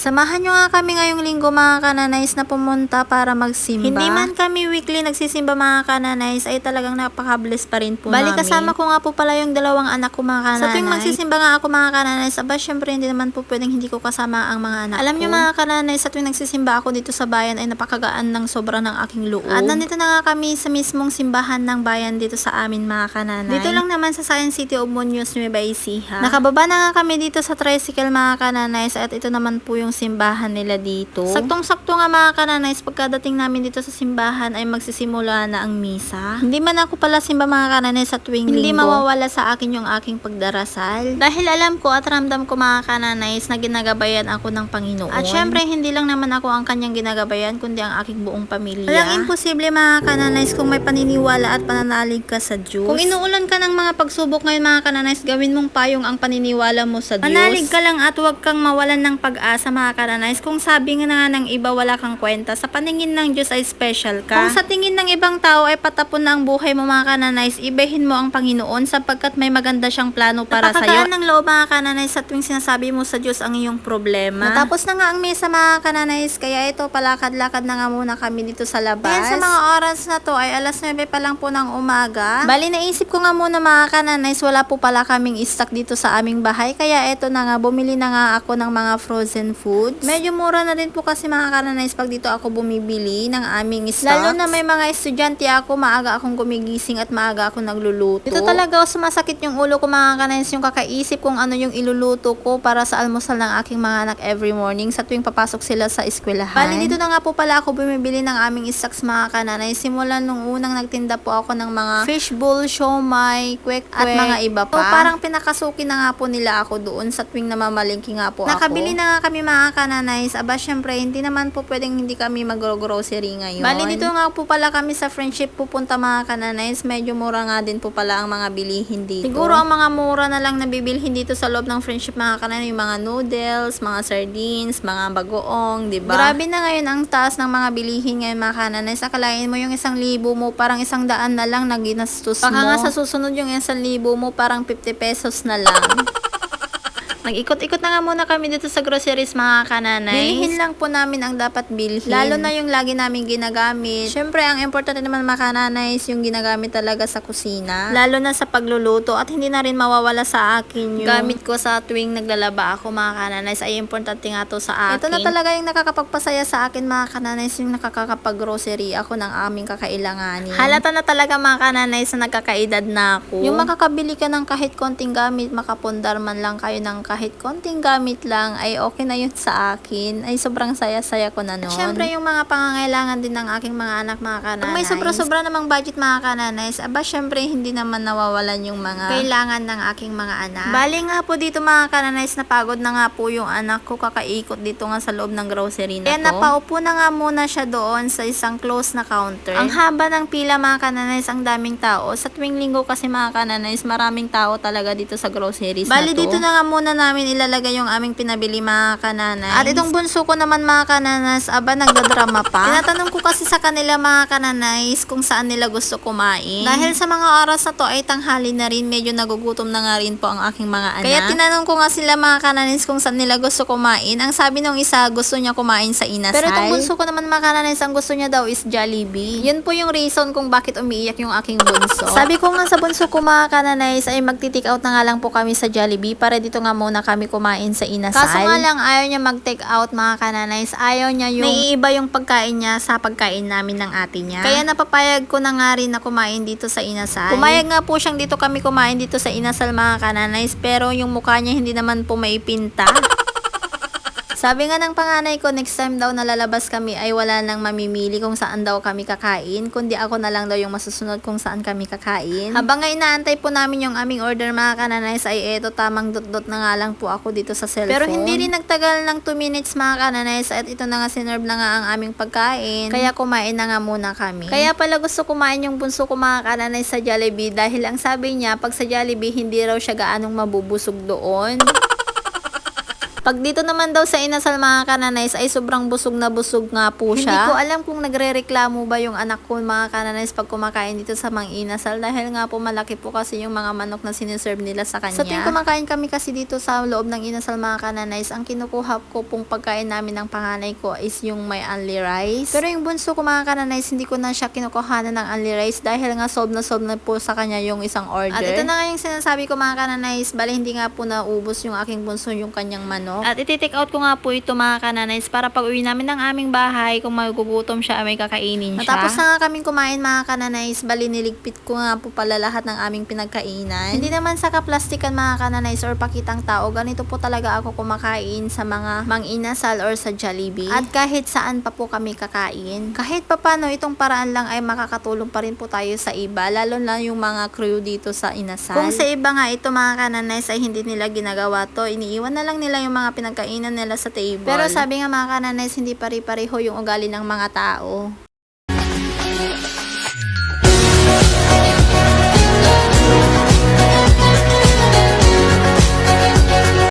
Samahan nyo nga kami ngayong linggo mga kananays na pumunta para magsimba. Hindi man kami weekly nagsisimba mga kananays, ay talagang napaka-bless pa rin po Bali, namin. kasama ko nga po pala yung dalawang anak ko mga kananays. Sa tuwing magsisimba nga ako mga kananays, aba syempre hindi naman po pwedeng hindi ko kasama ang mga anak Alam ko. nyo Mga kananays, sa tuwing nagsisimba ako dito sa bayan ay napakagaan ng sobra ng aking loob. At nandito na nga kami sa mismong simbahan ng bayan dito sa amin mga kananay. Dito lang naman sa Science City of Muñoz, Nueva Ecija. Nakababa na nga kami dito sa tricycle mga kananays at ito naman po yung simbahan nila dito. Saktong-sakto nga mga kananays, pagkadating namin dito sa simbahan ay magsisimula na ang misa. Hindi man ako pala simba mga kananays sa tuwing Hindi linggo. Mawawala sa akin yung aking pagdarasal. Dahil alam ko at ramdam ko mga kananays na ginagabayan ako ng Panginoon. At syempre hindi lang naman ako ang kanyang ginagabayan kundi ang aking buong pamilya. Walang imposible mga kananays kung may paniniwala at pananalig ka sa Diyos. Kung inuulan ka ng mga pagsubok ngayon mga kananays, gawin mong payong ang paniniwala mo sa Diyos. Manalig ka lang at huwag kang mawalan ng pag-asa mga kananays. Kung sabi nga ng iba wala kang kwenta, sa paningin ng Diyos ay special ka. Kung sa tingin ng ibang tao ay patapon na ang buhay mo mga kananays, ibahin mo ang Panginoon sapagkat may maganda siyang plano para sa iyo. Napakagaan ng loob mga kananays sa tuwing sinasabi mo sa Diyos ang iyong problema. Natapos na nga ang mesa mga kananays, kaya ito palakad-lakad na nga muna kami dito sa labas. Ayan, sa mga oras na to ay alas 9 pa lang po ng umaga. Bali naisip ko nga muna mga kananays, wala po pala kaming stock dito sa aming bahay, kaya ito na nga, bumili na nga ako ng mga frozen foods. Medyo mura na din po kasi mga kananays pag dito ako bumibili ng aming stocks. Lalo na may mga estudyante ako, maaga akong gumigising at maaga ako nagluluto. Ito talaga sumasakit yung ulo ko mga kananays, yung kakaisip kung ano yung iluluto ko para sa almusal ng aking mga anak every morning sa tuwing papasok sila sa eskwelahan. Bali dito na nga po pala ako bumibili ng aming stocks mga kananays. Simulan nung unang nagtinda po ako ng mga fishbowl, siomay, kwek-kwek, at mga iba pa. So, parang pinakasuki na nga po nila ako doon sa tuwing namamalingki nga po ako. Nakabili na nga kami mga kananays. Aba syempre hindi naman po pwedeng hindi kami mag-grocery ngayon. Bali dito nga po pala kami sa Friendship pupunta mga kananays. Medyo mura nga din po pala ang mga bilihin dito. Siguro ang mga mura na lang nabibilhin dito sa loob ng Friendship mga kananays, yung mga noodles, mga sardines, mga bagoong, diba? Grabe na ngayon ang taas ng mga bilihin ngayon mga kananays. Akalain mo yung 1,000 mo, parang 100 na lang na ginastos mo. Baka nga sa susunod yung 1,000 mo, parang 50 pesos na lang. Nag-ikot-ikot na nga muna kami dito sa groceries mga kananays. Bilihin lang po namin ang dapat bilhin. Lalo na yung lagi namin ginagamit. Syempre, ang importante naman mga kananays, yung ginagamit talaga sa kusina. Lalo na sa pagluluto. At hindi na rin mawawala sa akin yung gamit ko sa tuwing naglalaba ako mga kananays. Ay importante nga to sa akin. Ito na talaga yung nakakapagpasaya sa akin mga kananays, yung nakakapag-grocery ako ng aming kakailanganin. Halata na talaga mga kananays na nagkakaedad na ako. Yung makakabili ka ng kahit konting gamit, makapundar man lang kayo ng kahit konting gamit lang, ay okay na yun sa akin. Ay sobrang saya-saya ko na nun. At syempre yung mga pangangailangan din ng aking mga anak mga kananays. Kung may sobra-sobra namang budget mga kananays, aba syempre hindi naman nawawalan yung mga kailangan ng aking mga anak. Bali nga po dito mga kananays, napagod na nga po yung anak ko kakaikot dito nga sa loob ng grocery na to. Kaya napaupo na nga muna siya doon sa isang close na counter. Ang haba ng pila mga kananays, ang daming tao. Sa tuwing linggo kasi mga kananays, maraming tao talaga dito sa groceries na to. Bali dito na nga muna namin ilalagay yung aming pinabili mga kananays. At itong bunso ko naman mga kananays, aba nagdadrama pa. Tinatanong ko kasi sa kanila mga kananays kung saan nila gusto kumain. Dahil sa mga oras na to ay tanghali na rin, medyo nagugutom na nga rin po ang aking mga anak. Kaya tinanong ko nga sila mga kananays kung saan nila gusto kumain. Ang sabi nung isa, gusto niya kumain sa Inasal. Pero itong bunso ko naman mga kananays, ang gusto niya daw is Jollibee. Yun po yung reason kung bakit umiiyak yung aking bunso. Sabi ko nga sa bunso ko mga kananays ay magti-take out na nga lang po kami sa Jollibee para dito nga muna kami kumain sa Inasal. Kaso nga lang ayaw niya mag-take out mga kananays. Ayaw niya yung naiiba yung pagkain niya sa pagkain namin ng ate niya. Kaya napapayag ko na nga rin na kumain dito sa Inasal. Pumayag nga po siyang dito kami kumain dito sa Inasal mga kananays, pero yung mukha niya hindi naman po maipinta. Sabi nga ng panganay ko, next time daw nalalabas kami ay wala nang mamimili kung saan daw kami kakain, kundi ako na lang daw yung masusunod kung saan kami kakain. Habang nga inaantay po namin yung aming order mga kananays, ay eto tamang dot-dot na nga lang po ako dito sa cellphone. Pero hindi rin nagtagal ng 2 minutes mga kananays at ito na nga sinerve na nga ang aming pagkain. Kaya kumain na nga muna kami. Kaya pala gusto kumain yung bunso ko mga kananays sa Jollibee dahil ang sabi niya, pag sa Jollibee hindi raw siya gaanong mabubusog doon. Pag dito naman daw sa inasal mga kananays ay sobrang busog na busog nga po siya. Hindi ko alam kung nagrereklamo ba yung anak ko mga kananays pag kumakain dito sa mang inasal dahil nga po malaki po kasi yung mga manok na siniserve nila sa kanya. Sa tuwing kumakain kami kasi dito sa loob ng inasal mga kananays, ang kinukuha ko pong pagkain namin ng panganay ko is yung may only rice. Pero yung bunso ko mga kananays, hindi ko na siya kinukuhanan ng only rice dahil nga sob na po sa kanya yung isang order. At ito na nga yung sinasabi ko mga kananays, bali hindi nga po naubos yung aking bunso yung kanyang manok. At iti-take out ko nga po ito mga kananays para pag uwi namin ng aming bahay, kung magugutom siya may kakainin siya. Matapos na nga kaming kumain mga kananays, bali niligpit ko nga po pala lahat ng aming pinagkainan. Hindi naman sa kaplastikan mga kananays or pakitang tao, ganito po talaga ako kumakain sa mga mang-inasal or sa Jollibee. At kahit saan pa po kami kakain. Kahit papano itong paraan lang ay makakatulong pa rin po tayo sa iba, lalo na yung mga crew dito sa inasal. Kung sa iba nga ito mga kananays ay hindi nila ginagawa to, iniiwan na lang nila yung mga pinagkainan nila sa table. Pero sabi nga mga kananays, hindi pare-pareho yung ugali ng mga tao.